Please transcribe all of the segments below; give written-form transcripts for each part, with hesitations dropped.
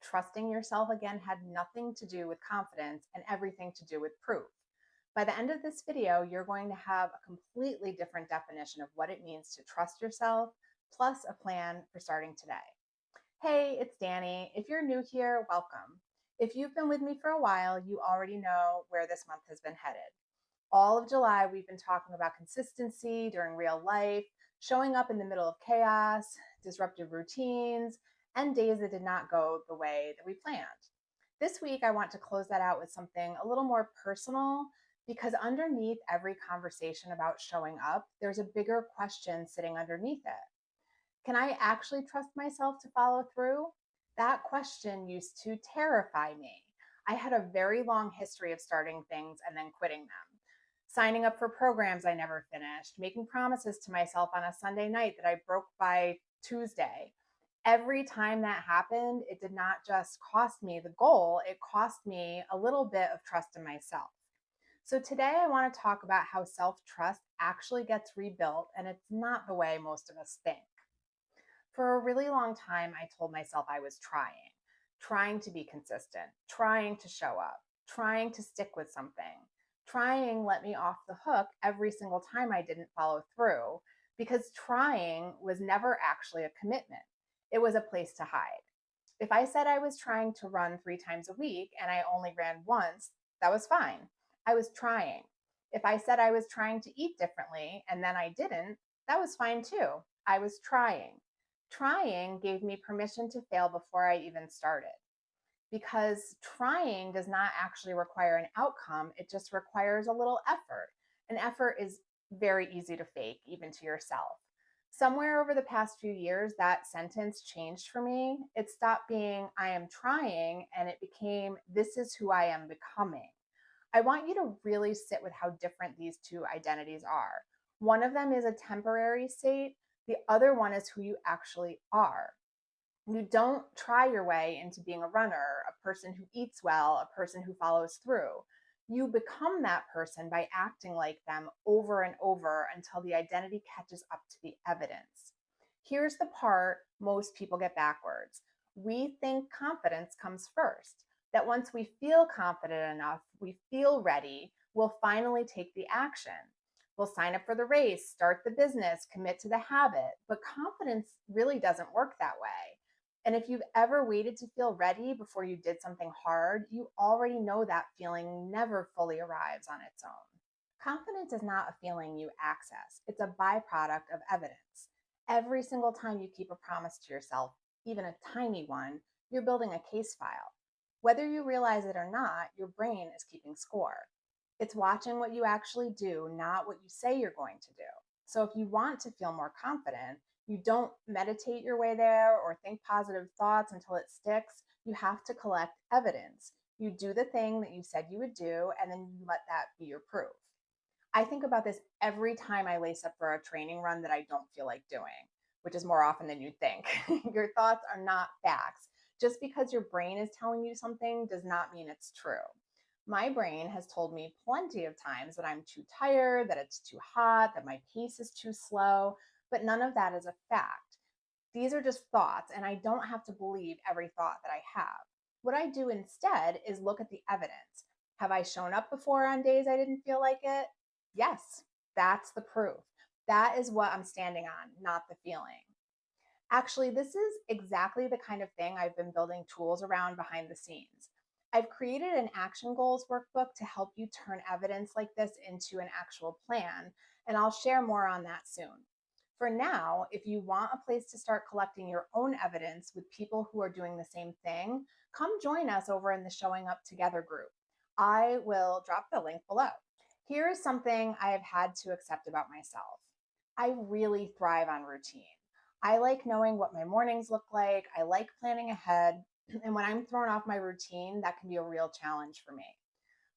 trusting yourself again had nothing to do with confidence and everything to do with proof. By the end of this video, you're going to have a completely different definition of what it means to trust yourself, plus a plan for starting today. Hey, it's Danny. If you're new here, welcome. If you've been with me for a while, you already know where this month has been headed. All of July, we've been talking about consistency during real life, showing up in the middle of chaos, disruptive routines, and days that did not go the way that we planned. This week, I want to close that out with something a little more personal because underneath every conversation about showing up, there's a bigger question sitting underneath it. Can I actually trust myself to follow through? That question used to terrify me. I had a very long history of starting things and then quitting them, signing up for programs I never finished, making promises to myself on a Sunday night that I broke by Tuesday. Every time that happened, it did not just cost me the goal, it cost me a little bit of trust in myself. So today I want to talk about how self-trust actually gets rebuilt, and it's not the way most of us think. For a really long time, I told myself I was trying to be consistent, trying to show up, trying to stick with something. Trying let me off the hook every single time I didn't follow through because trying was never actually a commitment. It was a place to hide. If I said I was trying to run 3 times a week and I only ran once, that was fine. I was trying. If I said I was trying to eat differently and then I didn't, that was fine too. I was trying. Trying gave me permission to fail before I even started because trying does not actually require an outcome. It just requires a little effort. And effort is very easy to fake, even to yourself. Somewhere over the past few years, that sentence changed for me. It stopped being, I am trying, and it became, this is who I am becoming. I want you to really sit with how different these two identities are. One of them is a temporary state, the other one is who you actually are. You don't try your way into being a runner, a person who eats well, a person who follows through. You become that person by acting like them over and over until the identity catches up to the evidence. Here's the part most people get backwards. We think confidence comes first, that once we feel confident enough, we feel ready, we'll finally take the action. We'll sign up for the race, start the business, commit to the habit. But confidence really doesn't work that way. And if you've ever waited to feel ready before you did something hard, you already know that feeling never fully arrives on its own. Confidence is not a feeling you access, it's a byproduct of evidence. Every single time you keep a promise to yourself, even a tiny one, you're building a case file. Whether you realize it or not, your brain is keeping score. It's watching what you actually do, not what you say you're going to do. So if you want to feel more confident, you don't meditate your way there or think positive thoughts until it sticks. You have to collect evidence. You do the thing that you said you would do, and then you let that be your proof. I think about this every time I lace up for a training run that I don't feel like doing, which is more often than you'd think. Your thoughts are not facts. Just because your brain is telling you something does not mean it's true. My brain has told me plenty of times that I'm too tired, that it's too hot, that my pace is too slow, but none of that is a fact. These are just thoughts, and I don't have to believe every thought that I have. What I do instead is look at the evidence. Have I shown up before on days I didn't feel like it? Yes, that's the proof. That is what I'm standing on, not the feeling. Actually, this is exactly the kind of thing I've been building tools around behind the scenes. I've created an action goals workbook to help you turn evidence like this into an actual plan, and I'll share more on that soon. For now, if you want a place to start collecting your own evidence with people who are doing the same thing, come join us over in the Showing Up Together group. I will drop the link below. Here is something I have had to accept about myself. I really thrive on routine. I like knowing what my mornings look like. I like planning ahead. And when I'm thrown off my routine, that can be a real challenge for me.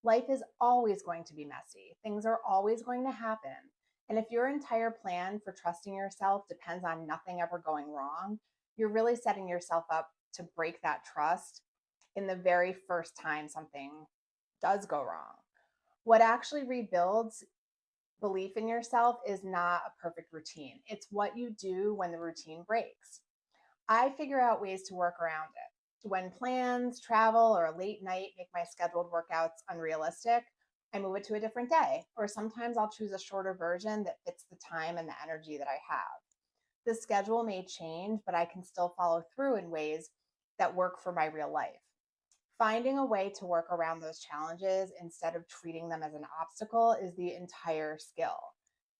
Life is always going to be messy. Things are always going to happen. And if your entire plan for trusting yourself depends on nothing ever going wrong, you're really setting yourself up to break that trust in the very first time something does go wrong. What actually rebuilds belief in yourself is not a perfect routine. It's what you do when the routine breaks. I figure out ways to work around it. When plans, travel, or a late night make my scheduled workouts unrealistic, I move it to a different day. Or sometimes I'll choose a shorter version that fits the time and the energy that I have. The schedule may change, but I can still follow through in ways that work for my real life. Finding a way to work around those challenges instead of treating them as an obstacle is the entire skill.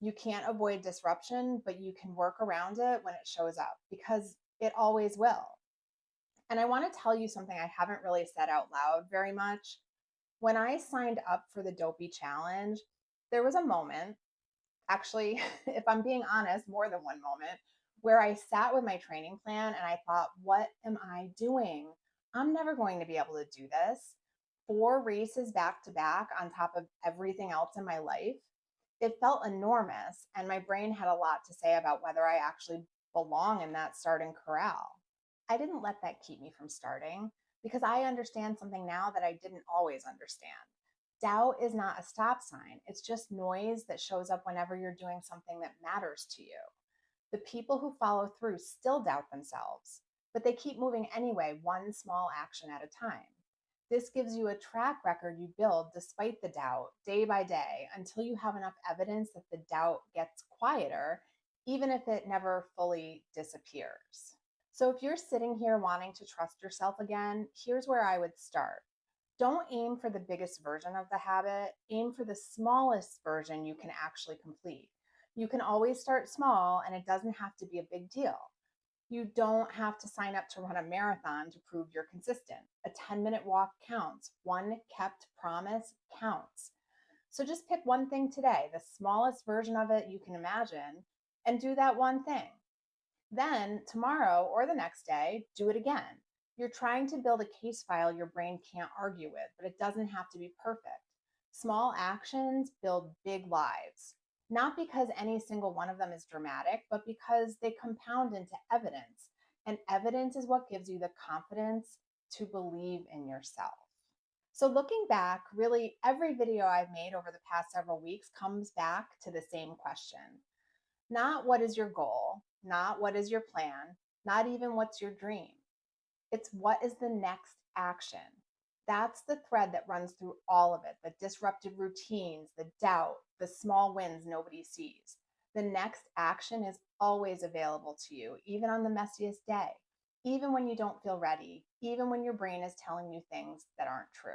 You can't avoid disruption, but you can work around it when it shows up because it always will. And I want to tell you something I haven't really said out loud very much. When I signed up for the Dopey Challenge, there was a moment, actually, if I'm being honest, more than one moment, where I sat with my training plan and I thought, what am I doing? I'm never going to be able to do this. 4 races back to back on top of everything else in my life. It felt enormous, and my brain had a lot to say about whether I actually belong in that starting corral. I didn't let that keep me from starting because I understand something now that I didn't always understand. Doubt is not a stop sign, it's just noise that shows up whenever you're doing something that matters to you. The people who follow through still doubt themselves, but they keep moving anyway, one small action at a time. This gives you a track record you build despite the doubt, day by day, until you have enough evidence that the doubt gets quieter, even if it never fully disappears. So, if you're sitting here wanting to trust yourself again, here's where I would start. Don't aim for the biggest version of the habit, aim for the smallest version you can actually complete. You can always start small, and it doesn't have to be a big deal. You don't have to sign up to run a marathon to prove you're consistent. A 10-minute walk counts. One kept promise counts. So just pick one thing today, the smallest version of it you can imagine, and do that one thing. Then tomorrow or the next day, do it again. You're trying to build a case file your brain can't argue with, but it doesn't have to be perfect. Small actions build big lives, not because any single one of them is dramatic, but because they compound into evidence. And evidence is what gives you the confidence to believe in yourself. So, looking back, really every video I've made over the past several weeks comes back to the same question. Not what is your goal, not what is your plan, not even what's your dream. It's what is the next action. That's the thread that runs through all of it, the disrupted routines, the doubt, the small wins nobody sees. The next action is always available to you, even on the messiest day, even when you don't feel ready, even when your brain is telling you things that aren't true.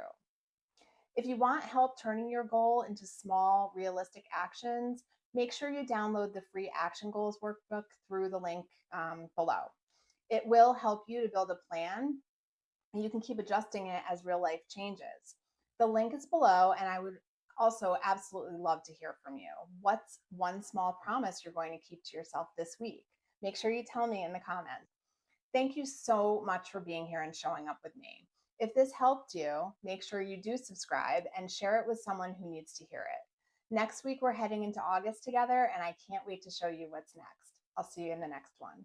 If you want help turning your goal into small, realistic actions, make sure you download the free Action Goals workbook through the link below. It will help you to build a plan, and you can keep adjusting it as real life changes. The link is below, and I would also absolutely love to hear from you. What's one small promise you're going to keep to yourself this week? Make sure you tell me in the comments. Thank you so much for being here and showing up with me. If this helped you, make sure you do subscribe and share it with someone who needs to hear it. Next week, we're heading into August together, and I can't wait to show you what's next. I'll see you in the next one.